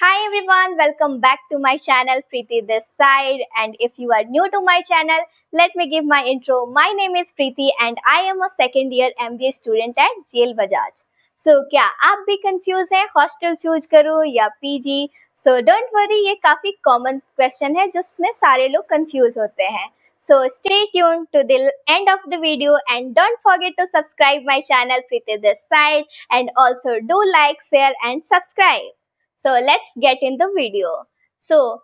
Hi everyone, welcome back to my channel Preeti this side, and if you are new to my channel, let me give my intro. My name is Preeti and I am a second year MBA student at JL Bajaj. So क्या आप भी confuse हैं hostel choose करूं या PG? So don't worry, ये काफी common question है जिसमें सारे लोग कंफ्यूज होते हैं. So stay tuned to the end of the video and don't forget to subscribe my channel Preeti this side, and also do like, share and subscribe. So let's get in the video. So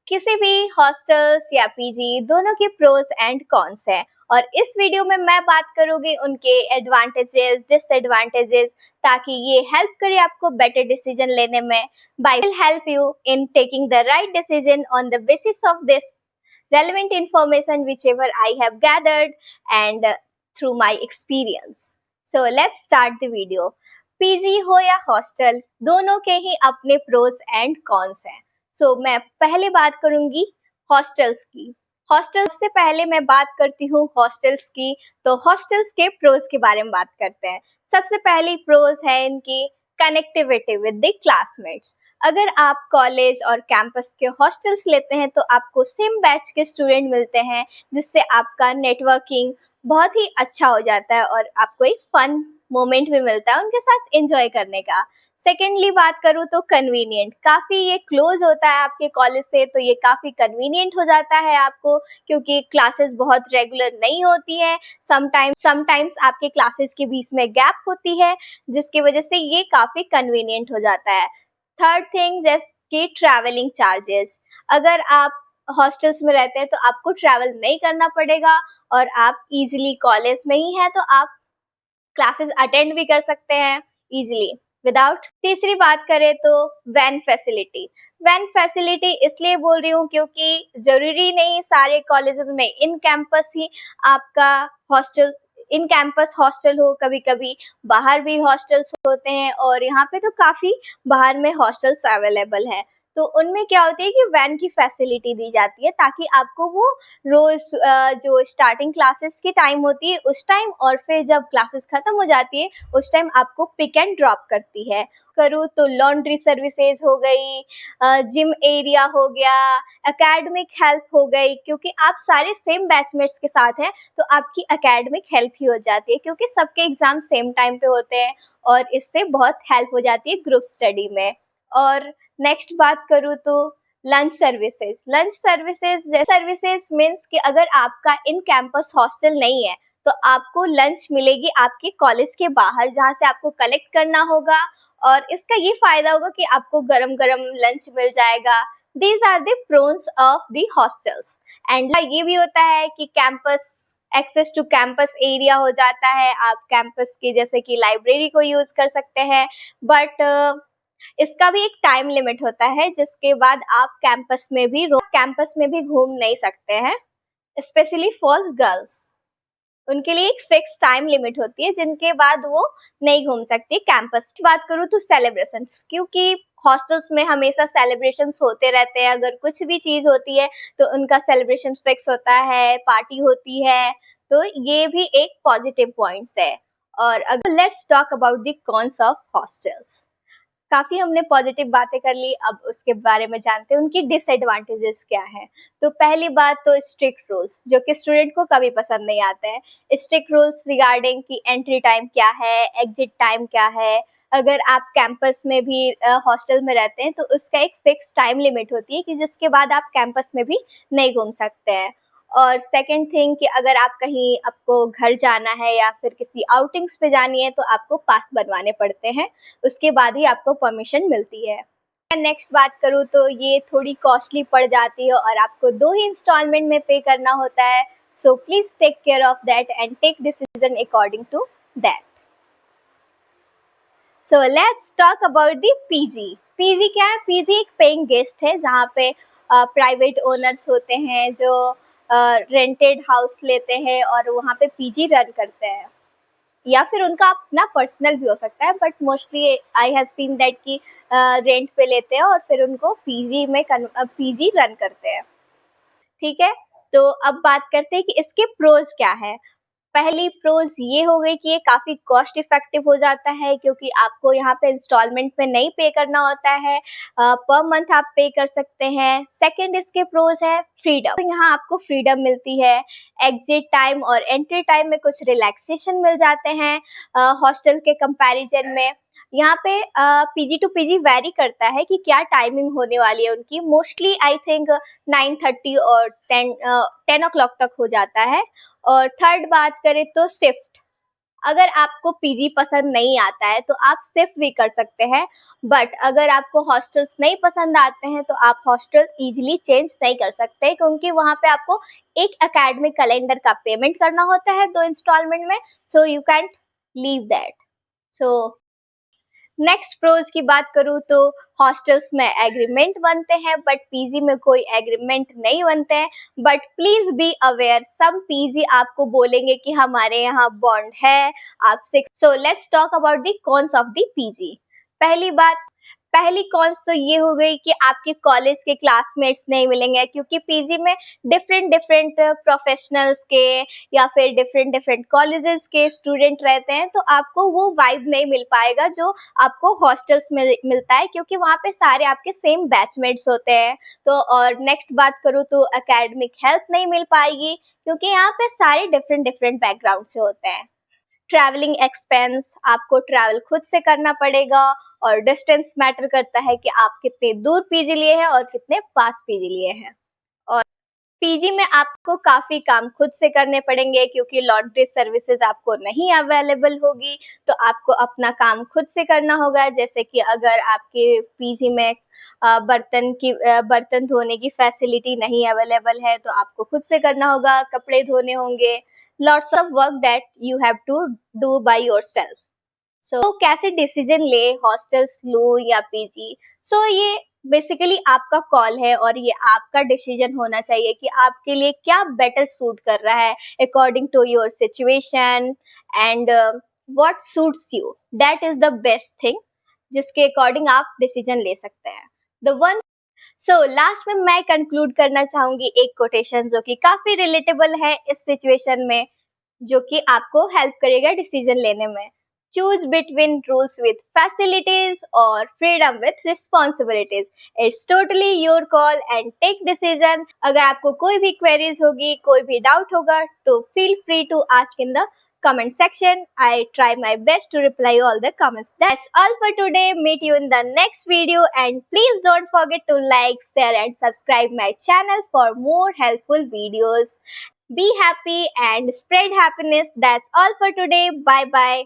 किसी भी hostels या PG दोनों के pros and cons हैं, और इस video में मैं बात करूंगी उनके एडवांटेजेस डिसएडवांटेजेस, ताकि ये हेल्प करे आपको बेटर डिसीजन लेने में. By will help you in taking the right decision on the basis of this relevant information whichever I have gathered and through my experience. So let's start the video. PG हो या hostel, दोनों के ही अपने pros and cons हैं. सो मैं पहले बात करूंगी हॉस्टल्स की. हॉस्टल्स से पहले मैं बात करती हूँ हॉस्टल्स की. तो हॉस्टल्स के प्रोज के बारे में बात करते हैं. सबसे पहली प्रोज है इनकी कनेक्टिविटी विद द क्लासमेट्स. अगर आप कॉलेज और कैंपस के हॉस्टल्स लेते हैं तो आपको सेम बैच के स्टूडेंट मिलते हैं, जिससे आपका नेटवर्किंग बहुत ही अच्छा हो जाता है और आपको एक फन मोमेंट भी मिलता है उनके साथ एंजॉय करने का. सेकेंडली बात करूँ तो कन्वीनियंट, काफ़ी ये क्लोज होता है आपके कॉलेज से, तो ये काफ़ी कन्वीनियंट हो जाता है आपको, क्योंकि क्लासेस बहुत रेगुलर नहीं होती है. समटाइम्स आपके क्लासेस के बीच में गैप होती है, जिसकी वजह से ये काफ़ी कन्वीनियंट हो जाता है. थर्ड थिंग जैसे कि ट्रैवलिंग चार्जेस. अगर आप हॉस्टल्स में रहते हैं तो आपको ट्रैवल नहीं करना पड़ेगा और आप इजीली कॉलेज में ही हैं तो आप क्लासेस अटेंड भी कर सकते हैं इजीली विदाउट. तीसरी बात करें तो वैन फैसिलिटी. वैन फैसिलिटी इसलिए बोल रही हूँ क्योंकि जरूरी नहीं सारे कॉलेजेस में इन कैंपस ही आपका हॉस्टल इन कैंपस हॉस्टल हो, कभी कभी बाहर भी हॉस्टल्स होते हैं और यहाँ पे तो काफ़ी बाहर में हॉस्टल्स अवेलेबल है. तो उनमें क्या होती है कि वैन की फैसिलिटी दी जाती है, ताकि आपको वो रोज जो स्टार्टिंग क्लासेस की टाइम होती है उस टाइम और फिर जब क्लासेस खत्म हो जाती है उस टाइम आपको पिक एंड ड्रॉप करती है. करूँ तो लॉन्ड्री सर्विसेज हो गई, जिम एरिया हो गया, एकेडमिक हेल्प हो गई, क्योंकि आप सारे सेम बैचमेट्स के साथ हैं तो आपकी एकेडमिक हेल्प ही हो जाती है, क्योंकि सबके एग्जाम सेम टाइम पे होते हैं और इससे बहुत हेल्प हो जाती है ग्रुप स्टडी में. और नेक्स्ट बात करूँ तो लंच सर्विसेज मीन्स कि अगर आपका इन कैंपस हॉस्टल नहीं है तो आपको लंच मिलेगी आपके कॉलेज के बाहर, जहाँ से आपको कलेक्ट करना होगा, और इसका ये फायदा होगा कि आपको गरम गरम लंच मिल जाएगा. These are the pros of the hostels. And ये भी होता है कि campus access to campus area हो जाता है, आप कैंपस के जैसे कि लाइब्रेरी को यूज कर सकते हैं, बट इसका भी एक टाइम लिमिट होता है जिसके बाद आप कैंपस में भी घूम नहीं सकते हैं. स्पेशली फॉर गर्ल्स, उनके लिए एक फिक्स टाइम लिमिट होती है जिनके बाद वो नहीं घूम सकती कैंपस. बात करूँ तो सेलिब्रेशंस, क्योंकि हॉस्टल्स में हमेशा सेलिब्रेशंस होते रहते हैं. अगर कुछ भी चीज होती है तो उनका सेलिब्रेशन फिक्स होता है, पार्टी होती है, तो ये भी एक पॉजिटिव पॉइंट्स है. और अगर let's talk about the cons of hostels. काफी हमने पॉजिटिव बातें कर ली, अब उसके बारे में जानते हैं उनकी डिसएडवांटेजेस क्या है. तो पहली बात तो स्ट्रिक्ट रूल्स, जो कि स्टूडेंट को कभी पसंद नहीं आते हैं. स्ट्रिक्ट रूल्स रिगार्डिंग कि एंट्री टाइम क्या है, एग्जिट टाइम क्या है. अगर आप कैंपस में भी हॉस्टल में रहते हैं तो उसका एक फिक्स टाइम लिमिट होती है कि जिसके बाद आप कैंपस में भी नहीं घूम सकते हैं. और सेकेंड थिंग कि अगर आप कहीं आपको घर जाना है या फिर किसी आउटिंग्स पे जानी है तो आपको पास बनवाने पड़ते हैं, उसके बाद ही आपको परमिशन मिलती है. नेक्स्ट बात करूँ तो ये थोड़ी कॉस्टली पड़ जाती है और आपको 2 ही इंस्टॉलमेंट में पे करना होता है. So please take care of that and take decision according to that. So let's talk about the PG. PG क्या है? पीजी एक पेइंग गेस्ट है जहाँ पे प्राइवेट ओनर्स होते हैं जो रेंटेड हाउस लेते हैं और वहाँ पे पीजी रन करते हैं, या फिर उनका अपना पर्सनल भी हो सकता है, but mostly I have seen that कि रेंट पे लेते हैं और फिर उनको पीजी रन करते हैं. ठीक है, तो अब बात करते हैं कि इसके प्रोज क्या है. पहली प्रोज ये हो गई कि ये काफी कॉस्ट इफेक्टिव हो जाता है, क्योंकि आपको यहाँ पे इंस्टॉलमेंट में नहीं पे करना होता है, पर मंथ आप पे कर सकते हैं। सेकंड इसके प्रोज है फ्रीडम। तो यहाँ आपको फ्रीडम मिलती है, एग्जिट टाइम और एंट्री टाइम में कुछ रिलैक्सेशन मिल जाते हैं हॉस्टल के कंपैरिजन में। यहाँ पे पीजी टू पीजी वेरी करता है कि क्या टाइमिंग होने वाली है उनकी। मोस्टली आई थिंक 9:30 और 10 ओ क्लॉक तक हो जाता है। और थर्ड बात करें तो शिफ्ट, अगर आपको पीजी पसंद नहीं आता है तो आप शिफ्ट भी कर सकते हैं, बट अगर आपको हॉस्टल्स नहीं पसंद आते हैं तो आप हॉस्टल इजीली चेंज नहीं कर सकते, क्योंकि वहां पे आपको एक एकेडमिक कैलेंडर का पेमेंट करना होता है 2 इंस्टॉलमेंट में, so you can't leave that. So next pros की बात करूँ तो हॉस्टल्स में एग्रीमेंट बनते हैं, बट पीजी में कोई एग्रीमेंट नहीं बनते हैं। But please be aware, some PG आपको बोलेंगे कि हमारे यहाँ बॉन्ड है आपसे। So let's talk about the cons of the PG. पहली कॉन्स तो ये हो गई कि आपके कॉलेज के क्लासमेट्स नहीं मिलेंगे, क्योंकि पीजी में डिफरेंट डिफरेंट प्रोफेशनल्स के या फिर डिफरेंट डिफरेंट कॉलेजेस के स्टूडेंट रहते हैं, तो आपको वो वाइब नहीं मिल पाएगा जो आपको हॉस्टल्स में मिलता है, क्योंकि वहाँ पे सारे आपके सेम बैचमेट्स होते हैं। तो और नेक्स्ट बात करूँ तो एकेडमिक हेल्प नहीं मिल पाएगी, क्योंकि यहाँ पे सारे डिफरेंट डिफरेंट बैकग्राउंड से होते हैं। ट्रैवलिंग एक्सपेंस, आपको ट्रैवल खुद से करना पड़ेगा, और डिस्टेंस मैटर करता है कि आप कितने दूर पीजी लिए हैं और कितने पास पीजी लिए हैं। और पीजी में आपको काफी काम खुद से करने पड़ेंगे, क्योंकि लॉन्ड्री सर्विसेज आपको नहीं अवेलेबल होगी, तो आपको अपना काम खुद से करना होगा। जैसे कि अगर आपके पीजी में बर्तन धोने की फैसिलिटी नहीं अवेलेबल है तो आपको खुद से करना होगा, कपड़े धोने होंगे, lots of work that you have to do by yourself. So कैसे डिसीजन ले, हॉस्टल्स लो या पीजी? सो ये बेसिकली आपका कॉल है, और ये आपका डिसीजन होना चाहिए कि आपके लिए क्या बेटर सूट कर रहा है according to your situation and what suits you, that is the best thing जिसके अकॉर्डिंग आप डिसीजन ले सकते हैं। द वन सो लास्ट में मैं कंक्लूड करना चाहूंगी एक कोटेशन जो कि काफी रिलेटेबल है इस सिचुएशन में, जो कि आपको हेल्प करेगा डिसीजन लेने में। Choose between rules with facilities और freedom with responsibilities. It's totally your call and take decision. अगर आपको कोई भी क्वेरीज होगी, कोई भी डाउट होगा, तो feel free to ask in the comment section. I try my best to reply all the comments. That's all for today. Meet you in the next video, and please don't forget to like, share and subscribe my channel for more helpful videos. Be happy and spread happiness. That's all for today. Bye bye.